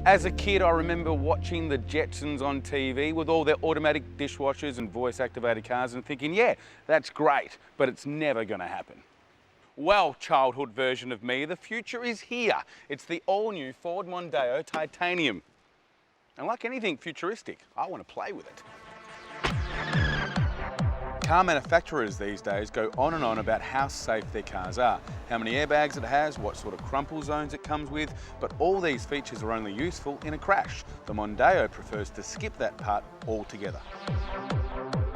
As a kid, I remember watching the Jetsons on TV with all their automatic dishwashers and voice-activated cars and thinking, yeah, that's great, but it's never going to happen. Well, childhood version of me, the future is here. It's the all-new Ford Mondeo Titanium. And like anything futuristic, I want to play with it. Car manufacturers these days go on and on about how safe their cars are, how many airbags it has, what sort of crumple zones it comes with, but all these features are only useful in a crash. The Mondeo prefers to skip that part altogether.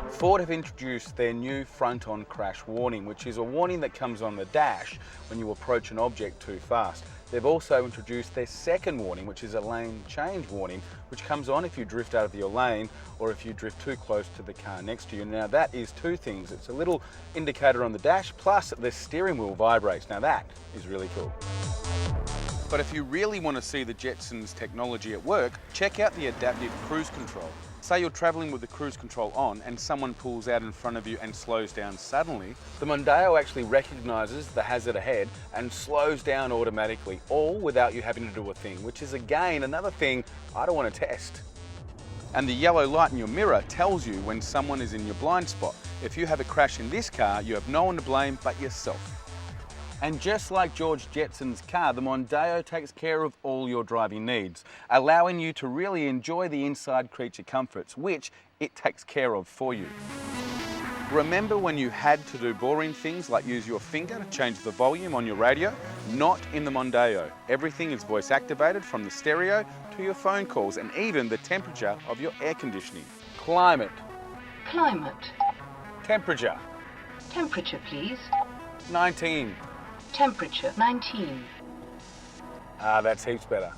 Ford have introduced their new front-on crash warning, which is a warning that comes on the dash when you approach an object too fast. They've also introduced their second warning, which is a lane change warning, which comes on if you drift out of your lane or if you drift too close to the car next to you. Now that is two things. It's a little indicator on the dash, plus the steering wheel vibrates. Now that is really cool. But if you really want to see the Jetsons technology at work, check out the adaptive cruise control. Say you're traveling with the cruise control on and someone pulls out in front of you and slows down suddenly, the Mondeo actually recognizes the hazard ahead and slows down automatically, all without you having to do a thing, which is again another thing I don't want to test. And the yellow light in your mirror tells you when someone is in your blind spot. If you have a crash in this car, you have no one to blame but yourself. And just like George Jetson's car, the Mondeo takes care of all your driving needs, allowing you to really enjoy the inside creature comforts, which it takes care of for you. Remember when you had to do boring things like use your finger to change the volume on your radio? Not in the Mondeo. Everything is voice activated from the stereo to your phone calls and even the temperature of your air conditioning. Climate. Climate. Temperature. Temperature, please. 19. Temperature, 19. That's heaps better.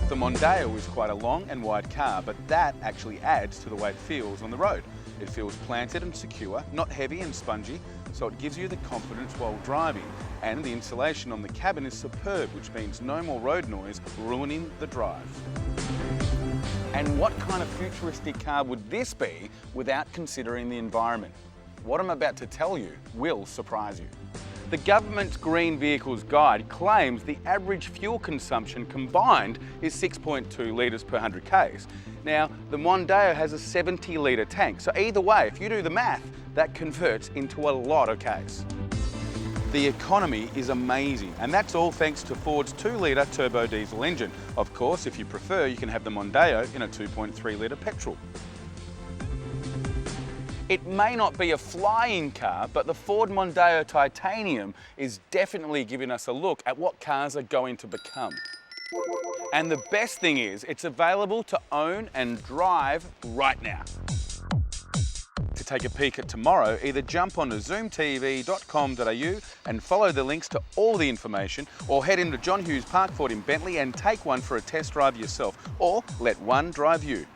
The Mondeo is quite a long and wide car, but that actually adds to the way it feels on the road. It feels planted and secure, not heavy and spongy, so it gives you the confidence while driving. And the insulation on the cabin is superb, which means no more road noise ruining the drive. And what kind of futuristic car would this be without considering the environment? What I'm about to tell you will surprise you. The government's Green Vehicles Guide claims the average fuel consumption combined is 6.2 litres per 100 k's. Now, the Mondeo has a 70 litre tank, so either way, if you do the math, that converts into a lot of k's. The economy is amazing, and that's all thanks to Ford's 2-litre turbo diesel engine. Of course, if you prefer, you can have the Mondeo in a 2.3 litre petrol. It may not be a flying car, but the Ford Mondeo Titanium is definitely giving us a look at what cars are going to become. And the best thing is, it's available to own and drive right now. To take a peek at tomorrow, either jump onto zoomtv.com.au and follow the links to all the information, or head into John Hughes Park Ford in Bentley and take one for a test drive yourself, or let one drive you.